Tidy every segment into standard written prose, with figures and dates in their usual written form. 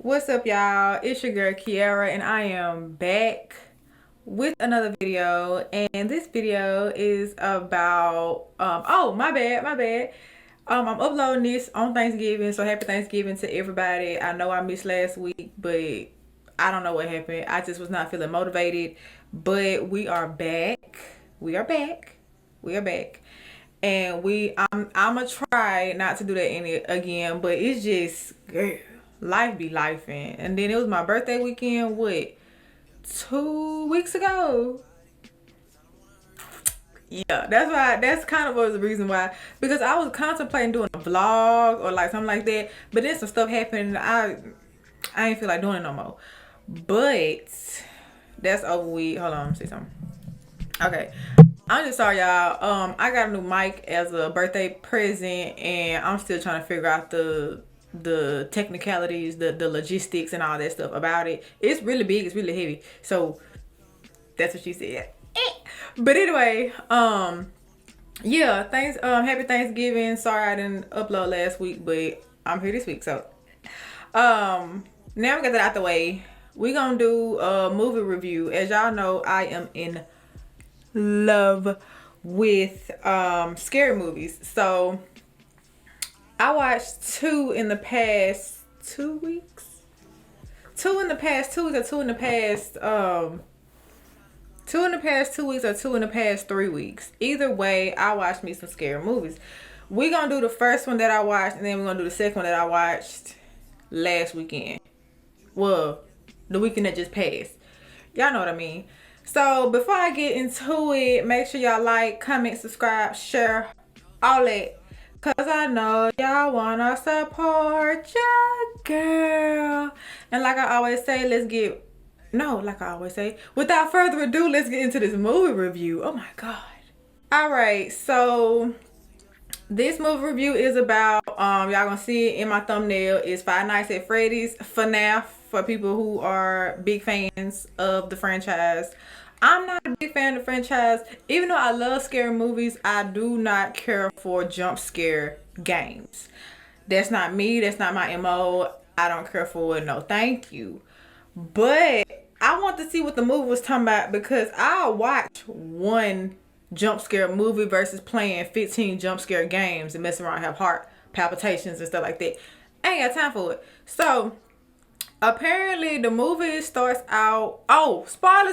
What's up, y'all? It's your girl Kiara, and I am back with another video. And this video is about oh, my bad. I'm uploading this on Thanksgiving, so happy Thanksgiving to everybody. I know I missed last week, but I don't know what happened. I just was not feeling motivated. But we are back. We are back. We are back. And I'm gonna try not to do that again, but it's just, girl, life be life. And then it was my birthday weekend, what, 2 weeks ago? Yeah, that's kind of was the reason why, because I was contemplating doing a vlog or like something like that, but then some stuff happened and I ain't feel like doing it no more. But that's over with. Hold on, let me see something. Okay. I'm just sorry, y'all. I got a new mic as a birthday present, and I'm still trying to figure out the technicalities, the logistics, and all that stuff about it. It's really big. It's really heavy. So that's what she said. But anyway, yeah. Thanks. Happy Thanksgiving. Sorry I didn't upload last week, but I'm here this week. So, now we got that out the way. We gonna do a movie review. As y'all know, I am in love with scary movies. So I watched two in the past 2 weeks. Two in the past 2 weeks, or two in the past 2 weeks, or two in the past 3 weeks. Either way, I watched me some scary movies. We're gonna do the first one that I watched, and then we're gonna do the second one that I watched last weekend. Well, the weekend that just passed. Y'all know what I mean. So before I get into it, make sure y'all like, comment, subscribe, share, all that. Cause I know y'all wanna support your girl. And like I always say, without further ado, let's get into this movie review. Oh my God. Alright, so this movie review is about, y'all gonna see it in my thumbnail, is Five Nights at Freddy's, FNAF, for people who are big fans of the franchise. I'm not a big fan of the franchise. Even though I love scary movies, I do not care for jump scare games. That's not me. That's not my MO. I don't care for it. No, thank you. But I want to see what the movie was talking about, because I'll watch one jump scare movie versus playing 15 jump scare games and messing around, have heart palpitations and stuff like that. I ain't got time for it. So apparently the movie starts out, oh, spoiler.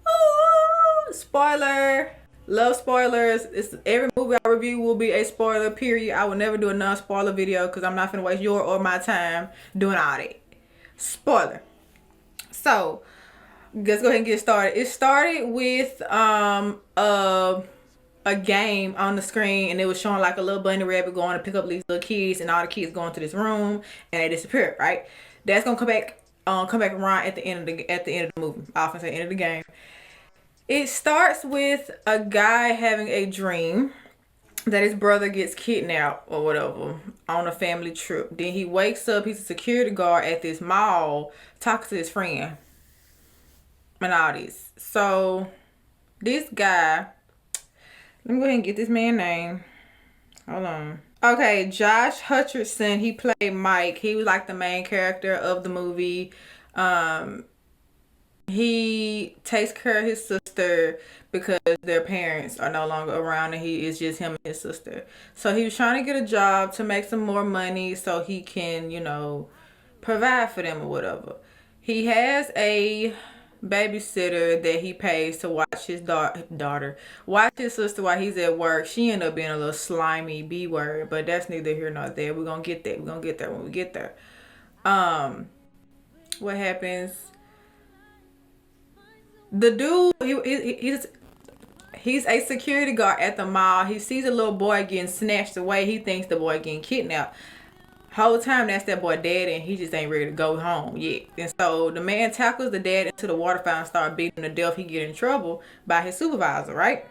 Ooh, spoiler. Love spoilers. Every movie I review will be a spoiler, period. I will never do a non-spoiler video, because I'm not finna waste your or my time doing all that. Spoiler. So let's go ahead and get started. It started with a game on the screen, and it was showing like a little bunny rabbit going to pick up these little kids, and all the kids going to this room, and they disappear. Right? That's gonna come back around at the end of the movie. I often say end of the game. It starts with a guy having a dream that his brother gets kidnapped or whatever on a family trip. Then he wakes up. He's a security guard at this mall talking to his friend and all this. So this guy, let me go ahead and get this man's name. Hold on. Okay, Josh Hutcherson. He played Mike. He was like the main character of the movie. He takes care of his sister because their parents are no longer around, and he is just him and his sister. So he was trying to get a job to make some more money so he can, provide for them or whatever. He has a babysitter that he pays to watch his watch his sister while he's at work. She ended up being a little slimy B word, but that's neither here nor there. We're gonna get that. We're gonna get there when we get there. What happens? The dude, he's a security guard at the mall. He sees a little boy getting snatched away. He thinks the boy getting kidnapped. Whole time that's that boy dad, and he just ain't ready to go home yet. And so the man tackles the dad into the water fountain, start beating him to death. He get in trouble by his supervisor, right?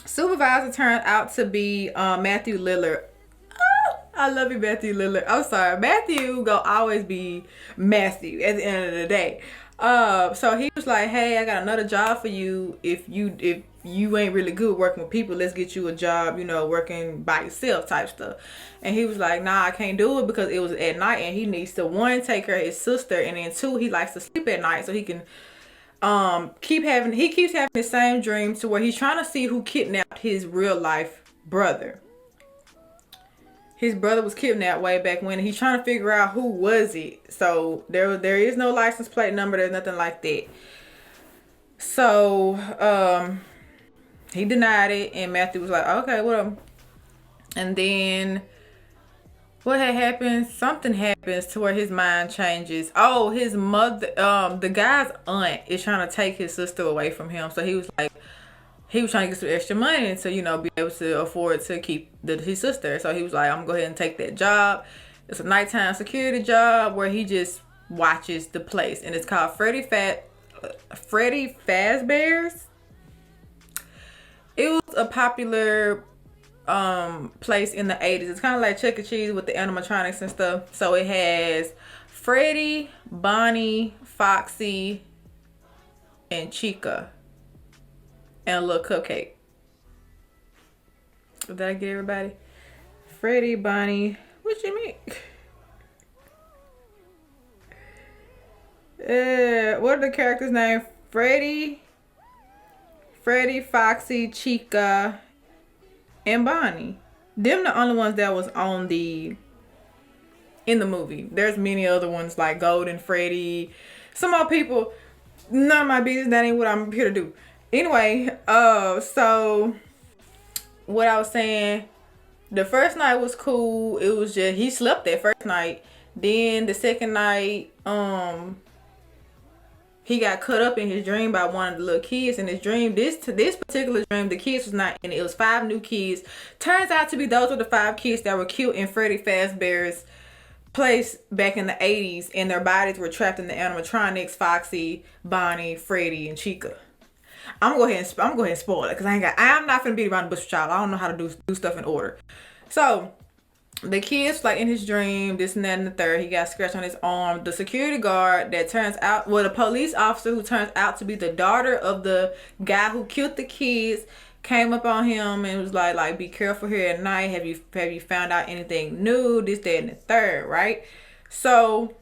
Supervisor turns out to be Matthew Lillard. Oh, I love you, Matthew Lillard. I'm sorry, Matthew gonna always be Matthew at the end of the day. So he was like, "Hey, I got another job for you. If you ain't really good working with people, let's get you a job, working by yourself type stuff." And he was like, "Nah, I can't do it because it was at night and he needs to, one, take care of his sister, and then two, he likes to sleep at night so he can he keeps having the same dreams to where he's trying to see who kidnapped his real life brother. His brother was kidnapped way back when, and he's trying to figure out who was it. So there is no license plate number. There's nothing like that. So he denied it, and Matthew was like, "Okay, whatever." And then what had happened? Something happens to where his mind changes. Oh, his mother, the guy's aunt is trying to take his sister away from him. So he was like, he was trying to get some extra money to, be able to afford to keep his sister. So he was like, "I'm gonna go ahead and take that job." It's a nighttime security job where he just watches the place, and it's called Freddy Fazbear's. It was a popular place in the 80s. It's kind of like Chuck E. Cheese with the animatronics and stuff. So it has Freddy, Bonnie, Foxy, and Chica, and a little cupcake. Did I get everybody? Freddy, Bonnie, what you mean? What are the characters' names? Freddy, Foxy, Chica, and Bonnie. Them the only ones that was on in the movie. There's many other ones like Golden Freddy. Some more people. None of my business. That ain't what I'm here to do. Anyway, so what I was saying, the first night was cool. It was just, he slept that first night. Then the second night, he got cut up in his dream by one of the little kids in his dream. This particular dream, the kids was not in it. It was 5 new kids. Turns out to be those were the 5 kids that were killed in Freddy Fazbear's place back in the 80s, and their bodies were trapped in the animatronics: Foxy, Bonnie, Freddy, and Chica. I'm gonna go ahead and spoil it because I'm not gonna beat around the bush with y'all. I don't know how to do stuff in order. So the kids, like in his dream, this and that and the third, he got scratched on his arm. The security guard that turns out, the police officer who turns out to be the daughter of the guy who killed the kids, came up on him and was like, "Be careful here at night. Have you found out anything new? This, that, and the third, right?" So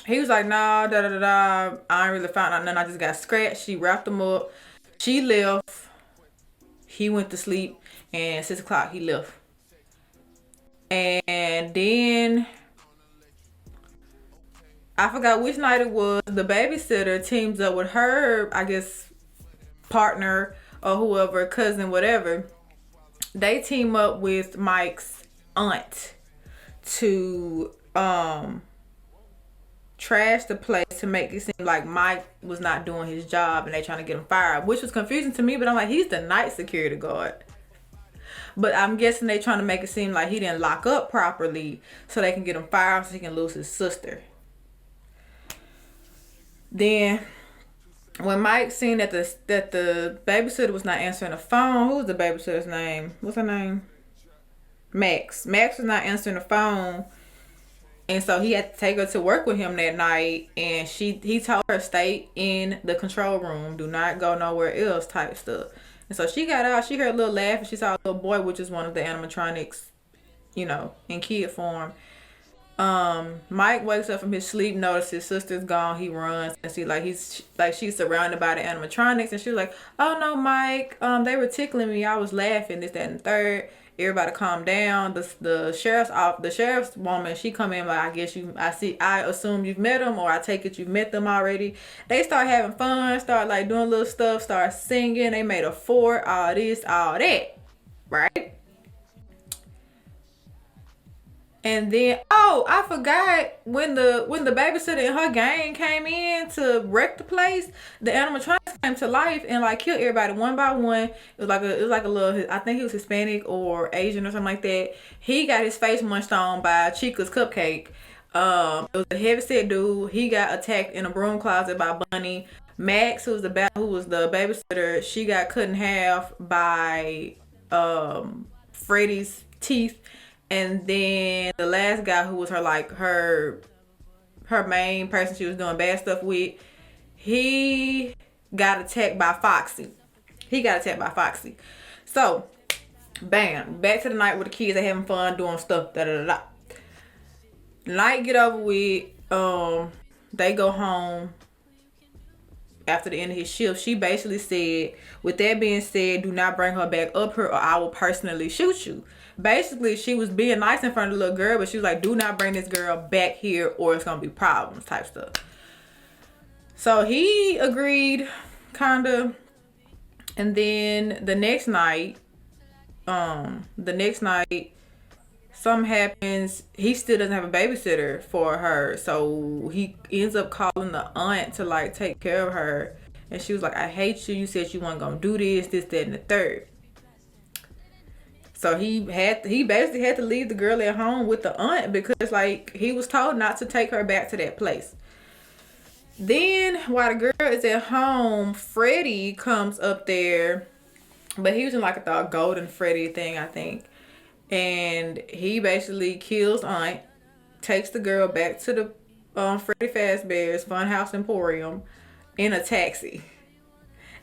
he was like, "Nah, da da da da. I ain't really found out nothing. I just got scratched." She wrapped him up. She left. He went to sleep, and 6 o'clock he left. And then I forgot which night it was. The babysitter teams up with her, I guess, partner or whoever, cousin, whatever. They team up with Mike's aunt to trash the place to make it seem like Mike was not doing his job and they trying to get him fired, which was confusing to me. But I'm like, he's the night security guard. But I'm guessing they trying to make it seem like he didn't lock up properly so they can get him fired so he can lose his sister. Then when Mike seen that the babysitter was not answering the phone, who was the babysitter's name? What's her name? Max. Max was not answering the phone. And so he had to take her to work with him that night, and he told her stay in the control room, do not go nowhere else type stuff. And so she got out, she heard a little laugh, and she saw a little boy, which is one of the animatronics, in kid form. Mike wakes up from his sleep, notices his sister's gone, he runs and she's surrounded by the animatronics, and she was like, "Oh no, Mike, they were tickling me, I was laughing, this, that, and the third." Everybody calm down. The sheriff's woman, she come in like, I assume you've met them, or I take it you've met them already. They start having fun, start like doing little stuff, start singing. They made a fort, all this, all that, right? And then, I forgot, when the babysitter and her gang came in to wreck the place, the animatronics came to life and like killed everybody one by one. It was like a little, I think he was Hispanic or Asian or something like that. He got his face munched on by Chica's cupcake. It was a heavyset dude. He got attacked in a broom closet by Bunny. Max, who was the babysitter, she got cut in half by Freddy's teeth. And then the last guy, who was her her main person she was doing bad stuff with, he got attacked by Foxy. So, bam, back to the night with the kids. They having fun doing stuff. Da da da da. Night get over with. They go home after the end of his shift. She basically said, with that being said, do not bring her back up here or I will personally shoot you. Basically, she was being nice in front of the little girl, but she was like, do not bring this girl back here or it's gonna be problems type stuff. So he agreed, kinda. And then the next night, something happens. He still doesn't have a babysitter for her, so he ends up calling the aunt to like take care of her. And she was like, I hate you. You said you weren't gonna do this, that, and the third. So he basically had to leave the girl at home with the aunt because like he was told not to take her back to that place. Then while the girl is at home, Freddie comes up there, but he was in like a golden Freddy thing, I think. And he basically kills aunt, takes the girl back to the Freddy Fazbear's Funhouse Emporium in a taxi.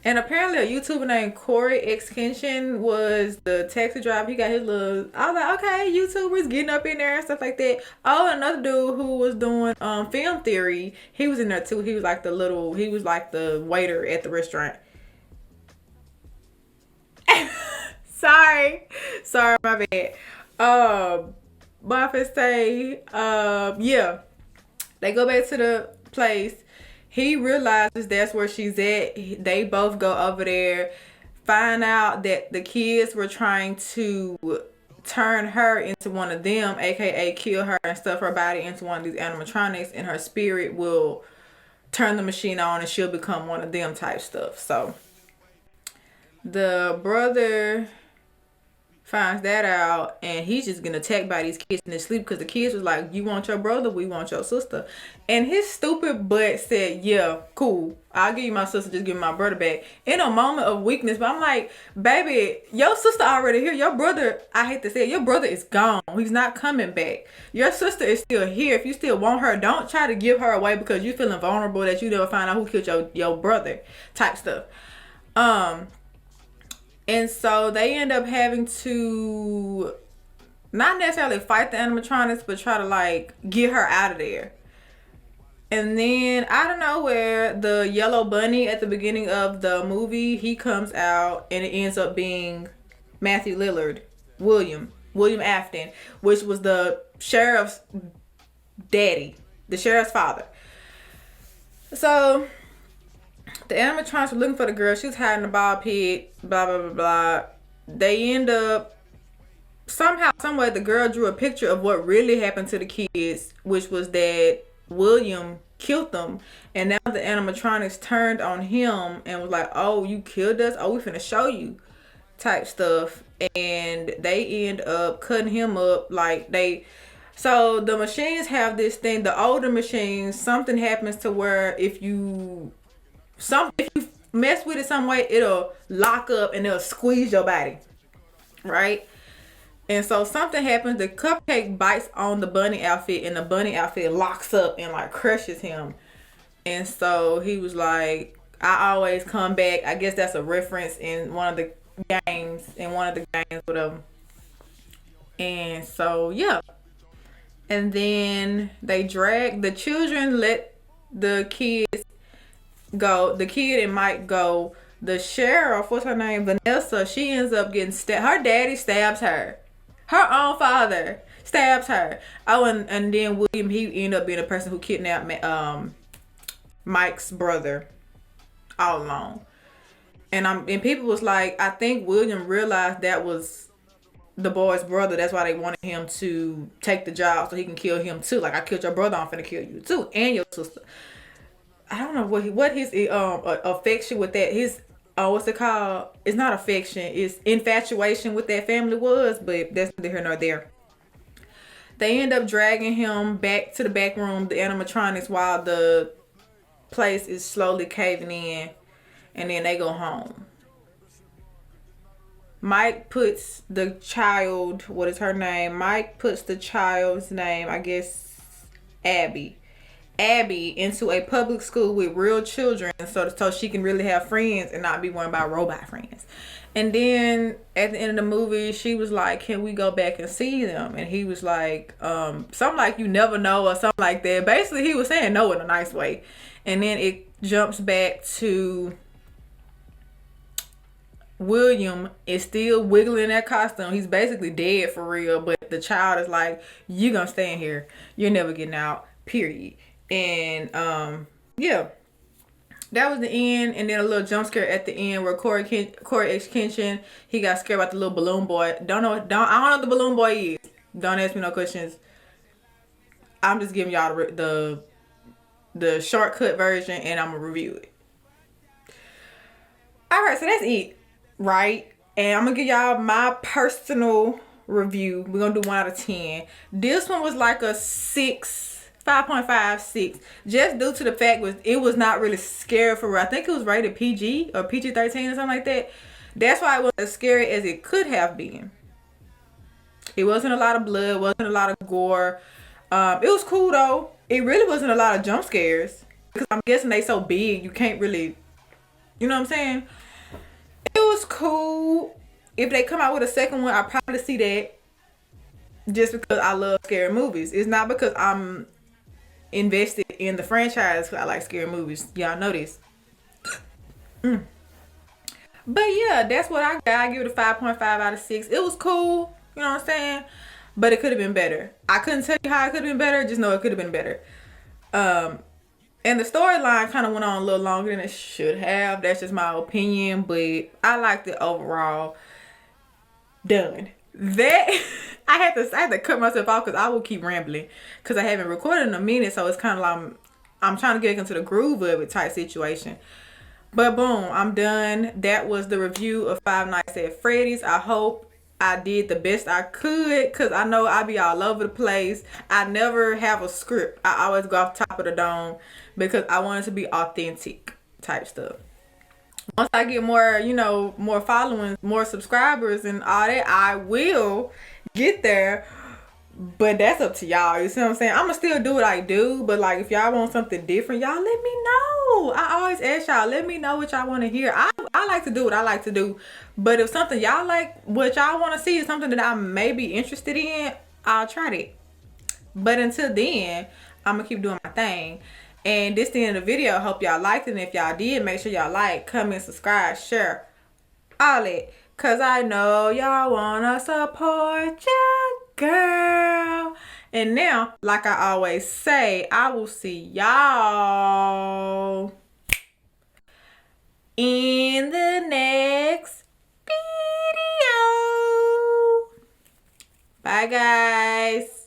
And apparently a YouTuber named Corey X Kenshin was the taxi driver. He got his little, I was like, okay, YouTubers getting up in there and stuff like that. Oh, another dude who was doing film theory, he was in there too. He was like the waiter at the restaurant. Sorry, my bad. But I say, yeah. They go back to the place. He realizes that's where she's at. They both go over there, find out that the kids were trying to turn her into one of them, aka kill her and stuff her body into one of these animatronics, and her spirit will turn the machine on and she'll become one of them type stuff. So the brother finds that out and he's just getting attacked by these kids in his sleep because the kids was like, you want your brother, we want your sister. And his stupid butt said, yeah, cool, I'll give you my sister, just give me my brother back, in a moment of weakness. But I'm like, baby, your sister already here. Your brother, I hate to say it, your brother is gone. He's not coming back. Your sister is still here. If you still want her, don't try to give her away because you feeling vulnerable that you never find out who killed your brother type stuff. And so they end up having to not necessarily fight the animatronics, but try to like get her out of there. And then out of nowhere, the yellow bunny at the beginning of the movie, he comes out and it ends up being Matthew Lillard, William Afton, which was the sheriff's daddy, the sheriff's father. So the animatronics were looking for the girl. She was hiding in the ball pit, blah, blah, blah, blah. They end up, somehow, someway, the girl drew a picture of what really happened to the kids, which was that William killed them. And now the animatronics turned on him and was like, oh, you killed us? Oh, we finna show you type stuff. And they end up cutting him up so the machines have this thing, the older machines, something happens to where if you mess with it some way, it'll lock up and it'll squeeze your body, right? And so something happens, the cupcake bites on the bunny outfit and the bunny outfit locks up and like crushes him. And so he was like, I always come back. I guess that's a reference in one of the games, whatever. And so yeah, and then the children let the kids go. The kid and Mike go. The sheriff, what's her name, Vanessa, she ends up getting stabbed. Her daddy stabs her. Her own father stabs her. Oh, and then William, he ended up being the person who kidnapped Mike's brother all along. And people was like, I think William realized that was the boy's brother. That's why they wanted him to take the job so he can kill him too. Like, I killed your brother, I'm finna kill you too, and your sister. I don't know what his affection with that, his what's it called? It's not affection, it's infatuation with that family was, but that's neither here nor there. They end up dragging him back to the back room, the animatronics, while the place is slowly caving in, and then they go home. Mike puts the child, what is her name? Mike puts the child's name, I guess, Abby. Abby into a public school with real children, so she can really have friends and not be worried about robot friends. And then at the end of the movie, she was like, "Can we go back and see them?" And he was like, something like, "You never know," or something like that. Basically, he was saying no in a nice way. And then it jumps back to William is still wiggling in that costume. He's basically dead for real, but the child is like, "You gonna stay in here. You're never getting out, period." And yeah, that was the end. And then a little jump scare at the end where Corey X. Kenshin, he got scared about the little balloon boy. I don't know what the balloon boy is. Don't ask me no questions. I'm just giving y'all the shortcut version, and I'm gonna review it. All right, so that's it, right? And I'm gonna give y'all my personal review. We're gonna do 1 out of 10. This one was like a 5.5, 6, just due to the fact it was not really scary for real. I think it was rated PG or PG-13 or something like that. That's why it wasn't as scary as it could have been. It wasn't a lot of blood, wasn't a lot of gore. It was cool though. It really wasn't a lot of jump scares because I'm guessing they so big you can't really, you know what I'm saying? It was cool. If they come out with a second one, I'll probably see that, just because I love scary movies. It's not because I'm invested in the franchise. I like scary movies. Y'all know this. But yeah, that's what I got. I give it a 5.5 out of 6. It was cool. You know what I'm saying? But it could have been better. I couldn't tell you how it could have been better. Just know it could have been better. And the storyline kind of went on a little longer than it should have. That's just my opinion. But I liked it overall. Done. That I had to cut myself off because I will keep rambling because I haven't recorded in a minute, so it's kind of like I'm trying to get into the groove of it type situation. But boom, I'm done. That was the review of Five Nights at Freddy's. I hope I did the best I could because I know I be all over the place. I never have a script. I always go off top of the dome because I want it to be authentic type stuff. Once I get more, more following, more subscribers and all that, I will get there. But that's up to y'all. You see what I'm saying? I'm going to still do what I do. But like, if y'all want something different, y'all let me know. I always ask y'all, let me know what y'all want to hear. I like to do what I like to do. But if something y'all like, what y'all want to see is something that I may be interested in, I'll try it. But until then, I'm going to keep doing my thing. And this is the end of the video. Hope y'all liked it. And if y'all did, make sure y'all like, comment, subscribe, share, all that. Because I know y'all want to support your girl. And now, like I always say, I will see y'all in the next video. Bye, guys.